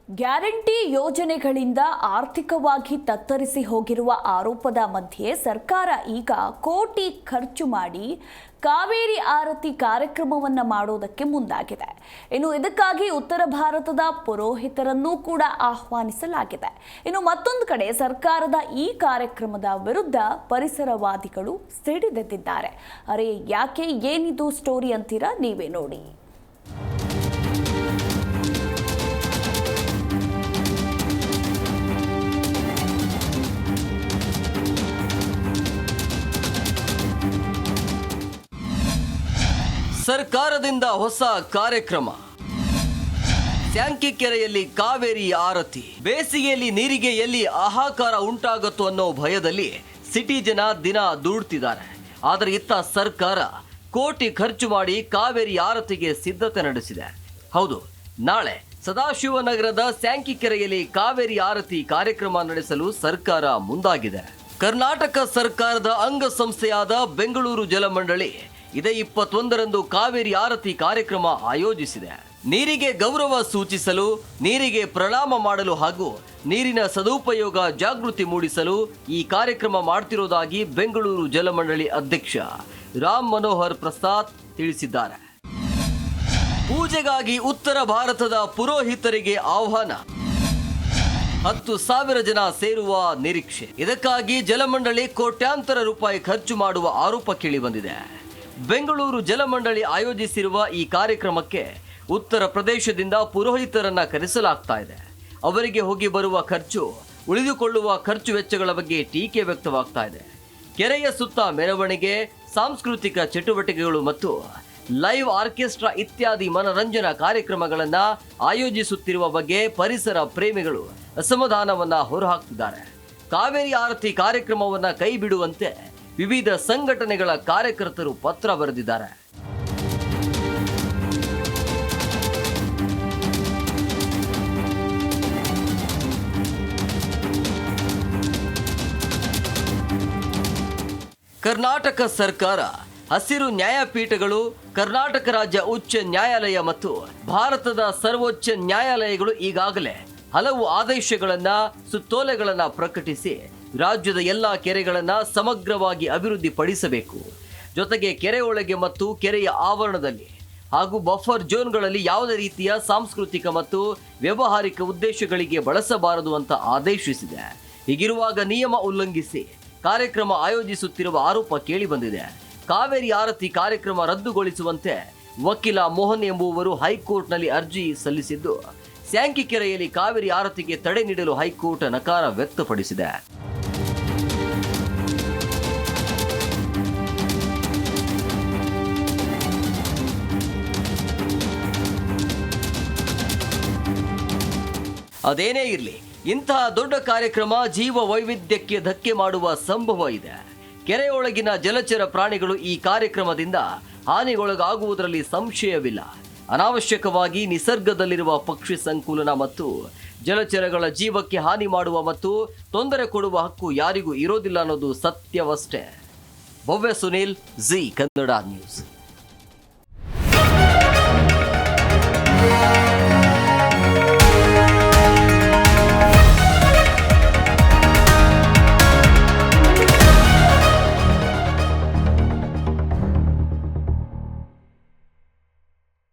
Guarantee ಯೋಜನೆಗಳಿಂದ ಆರ್ಥಿಕವಾಗಿ ತತ್ತರಿಸಿ ಹೋಗಿರುವ ಆರೋಪದ ಮಧ್ಯೆ ಸರ್ಕಾರ ಈಗ ಕೋಟಿ ಖರ್ಚು ಮಾಡಿ ಕಾವೇರಿ ಆರತಿ ಕಾರ್ಯಕ್ರಮವನ್ನು ಮಾಡೋದಕ್ಕೆ ಮುಂದಾಗಿದೆ. ಇನ್ನು ಇದಕ್ಕಾಗಿ ಉತ್ತರ ಭಾರತದ ಪುರೋಹಿತರನ್ನೂ ಕೂಡ ಆಹ್ವಾನಿಸಲಾಗಿದೆ. ಇನ್ನು ಮತ್ತೊಂದು ಕಡೆ ಸರ್ಕಾರದ ಈ ಕಾರ್ಯಕ್ರಮದ ವಿರುದ್ಧ ಪರಿಸರವಾದಿಗಳು ಸಿಡಿದೆದ್ದಿದ್ದಾರೆ. ಅರೆ ಯಾಕೆ, ಏನಿದು ಸ್ಟೋರಿ ಅಂತೀರಾ? ನೀವೇ ನೋಡಿ. ಸರ್ಕಾರದಿಂದ ಹೊಸ ಕಾರ್ಯಕ್ರಮ. ಸ್ಯಾಂಕಿಕೆರೆಯಲ್ಲಿ ಕಾವೇರಿ ಆರತಿ. ಬೇಸಿಗೆಯಲ್ಲಿ ನೀರಿಗೆ ಎಲ್ಲಿ ಹಾಹಾಕಾರ ಉಂಟಾಗುತ್ತೋ ಅನ್ನೋ ಭಯದಲ್ಲಿ ಸಿಟಿ ಜನ ದಿನ ದುಡ್ತಿದ್ದಾರೆ. ಆದರೆ ಇತ್ತ ಸರ್ಕಾರ ಕೋಟಿ ಖರ್ಚು ಮಾಡಿ ಕಾವೇರಿ ಆರತಿಗೆ ಸಿದ್ಧತೆ ನಡೆಸಿದೆ. ಹೌದು, ನಾಳೆ ಸದಾಶಿವನಗರದ ಸ್ಯಾಂಕಿಕೆರೆಯಲ್ಲಿ ಕಾವೇರಿ ಆರತಿ ಕಾರ್ಯಕ್ರಮ ನಡೆಸಲು ಸರ್ಕಾರ ಮುಂದಾಗಿದೆ. ಕರ್ನಾಟಕ ಸರ್ಕಾರದ ಅಂಗಸಂಸ್ಥೆಯಾದ ಬೆಂಗಳೂರು ಜಲಮಂಡಳಿ ಇದೇ 21ರಂದು ಕಾವೇರಿ ಆರತಿ ಕಾರ್ಯಕ್ರಮ ಆಯೋಜಿಸಿದೆ. ನೀರಿಗೆ ಗೌರವ ಸೂಚಿಸಲು, ನೀರಿಗೆ ಪ್ರಣಾಮ ಮಾಡಲು ಹಾಗೂ ನೀರಿನ ಸದುಪಯೋಗ ಜಾಗೃತಿ ಮೂಡಿಸಲು ಈ ಕಾರ್ಯಕ್ರಮ ಮಾಡ್ತಿರೋದಾಗಿ ಬೆಂಗಳೂರು ಜಲಮಂಡಳಿ ಅಧ್ಯಕ್ಷ ರಾಮ್ ಮನೋಹರ್ ಪ್ರಸಾದ್ ತಿಳಿಸಿದ್ದಾರೆ. ಪೂಜೆಗಾಗಿ ಉತ್ತರ ಭಾರತದ ಪುರೋಹಿತರಿಗೆ ಆಹ್ವಾನ. 10,000 ಜನ ಸೇರುವ ನಿರೀಕ್ಷೆ. ಇದಕ್ಕಾಗಿ ಜಲಮಂಡಳಿ ಕೋಟ್ಯಾಂತರ ರೂಪಾಯಿ ಖರ್ಚು ಮಾಡುವ ಆರೋಪ ಕೇಳಿಬಂದಿದೆ. ಬೆಂಗಳೂರು ಜಲಮಂಡಳಿ ಆಯೋಜಿಸಿರುವ ಈ ಕಾರ್ಯಕ್ರಮಕ್ಕೆ ಉತ್ತರ ಪ್ರದೇಶದಿಂದ ಪುರೋಹಿತರನ್ನ ಕರೆಸಲಾಗ್ತಾ ಇದೆ. ಅವರಿಗೆ ಹೋಗಿ ಬರುವ ಖರ್ಚು, ಉಳಿದುಕೊಳ್ಳುವ ಖರ್ಚು ವೆಚ್ಚಗಳ ಬಗ್ಗೆ ಟೀಕೆ ವ್ಯಕ್ತವಾಗ್ತಾ ಇದೆ. ಕೆರೆಯ ಸುತ್ತ ಮೆರವಣಿಗೆ, ಸಾಂಸ್ಕೃತಿಕ ಚಟುವಟಿಕೆಗಳು ಮತ್ತು ಲೈವ್ ಆರ್ಕೆಸ್ಟ್ರಾ ಇತ್ಯಾದಿ ಮನರಂಜನಾ ಕಾರ್ಯಕ್ರಮಗಳನ್ನು ಆಯೋಜಿಸುತ್ತಿರುವ ಬಗ್ಗೆ ಪರಿಸರ ಪ್ರೇಮಿಗಳು ಅಸಮಾಧಾನವನ್ನ ಹೊರಹಾಕ್ತಿದ್ದಾರೆ. ಕಾವೇರಿ ಆರತಿ ಕಾರ್ಯಕ್ರಮವನ್ನ ಕೈ ಬಿಡುವಂತೆ ವಿವಿಧ ಸಂಘಟನೆಗಳ ಕಾರ್ಯಕರ್ತರು ಪತ್ರ ಬರೆದಿದ್ದಾರೆ. ಕರ್ನಾಟಕ ಸರ್ಕಾರ, ಹಸಿರು ನ್ಯಾಯಪೀಠಗಳು, ಕರ್ನಾಟಕ ರಾಜ್ಯ ಉಚ್ಚ ನ್ಯಾಯಾಲಯ ಮತ್ತು ಭಾರತದ ಸರ್ವೋಚ್ಚ ನ್ಯಾಯಾಲಯಗಳು ಈಗಾಗಲೇ ಹಲವು ಆದೇಶಗಳನ್ನ, ಸುತ್ತೋಲೆಗಳನ್ನ ಪ್ರಕಟಿಸಿ ರಾಜ್ಯದ ಎಲ್ಲ ಕೆರೆಗಳನ್ನು ಸಮಗ್ರವಾಗಿ ಅಭಿವೃದ್ಧಿಪಡಿಸಬೇಕು. ಜೊತೆಗೆ ಕೆರೆ ಒಳಗೆ ಮತ್ತು ಕೆರೆಯ ಆವರಣದಲ್ಲಿ ಹಾಗೂ ಬಫರ್ ಝೋನ್ಗಳಲ್ಲಿ ಯಾವುದೇ ರೀತಿಯ ಸಾಂಸ್ಕೃತಿಕ ಮತ್ತು ವ್ಯಾವಹಾರಿಕ ಉದ್ದೇಶಗಳಿಗೆ ಬಳಸಬಾರದು ಅಂತ ಆದೇಶಿಸಿದೆ. ಹೀಗಿರುವಾಗ ನಿಯಮ ಉಲ್ಲಂಘಿಸಿ ಕಾರ್ಯಕ್ರಮ ಆಯೋಜಿಸುತ್ತಿರುವ ಆರೋಪ ಕೇಳಿಬಂದಿದೆ. ಕಾವೇರಿ ಆರತಿ ಕಾರ್ಯಕ್ರಮ ರದ್ದುಗೊಳಿಸುವಂತೆ ವಕೀಲ ಮೋಹನ್ ಎಂಬುವರು ಹೈಕೋರ್ಟ್ನಲ್ಲಿ ಅರ್ಜಿ ಸಲ್ಲಿಸಿದ್ದು, ಸ್ಯಾಂಕಿಕೆರೆಯಲ್ಲಿ ಕಾವೇರಿ ಆರತಿಗೆ ತಡೆ ನೀಡಲು ಹೈಕೋರ್ಟ್ ನಕಾರ ವ್ಯಕ್ತಪಡಿಸಿದೆ. ಅದೇನೇ ಇರಲಿ, ಇಂತಹ ದೊಡ್ಡ ಕಾರ್ಯಕ್ರಮ ಜೀವ ವೈವಿಧ್ಯಕ್ಕೆ ಧಕ್ಕೆ ಮಾಡುವ ಸಂಭವ ಇದೆ. ಕೆರೆಯೊಳಗಿನ ಜಲಚರ ಪ್ರಾಣಿಗಳು ಈ ಕಾರ್ಯಕ್ರಮದಿಂದ ಹಾನಿಗೊಳಗಾಗುವುದರಲ್ಲಿ ಸಂಶಯವಿಲ್ಲ. ಅನಾವಶ್ಯಕವಾಗಿ ನಿಸರ್ಗದಲ್ಲಿರುವ ಪಕ್ಷಿ ಸಂಕುಲನ ಮತ್ತು ಜಲಚರಗಳ ಜೀವಕ್ಕೆ ಹಾನಿ ಮಾಡುವ ಮತ್ತು ತೊಂದರೆ ಕೊಡುವ ಹಕ್ಕು ಯಾರಿಗೂ ಇರೋದಿಲ್ಲ ಅನ್ನೋದು ಸತ್ಯವಷ್ಟೇ. ಭವ್ಯ ಸುನೀಲ್, ಜಿ ಕನ್ನಡ ನ್ಯೂಸ್.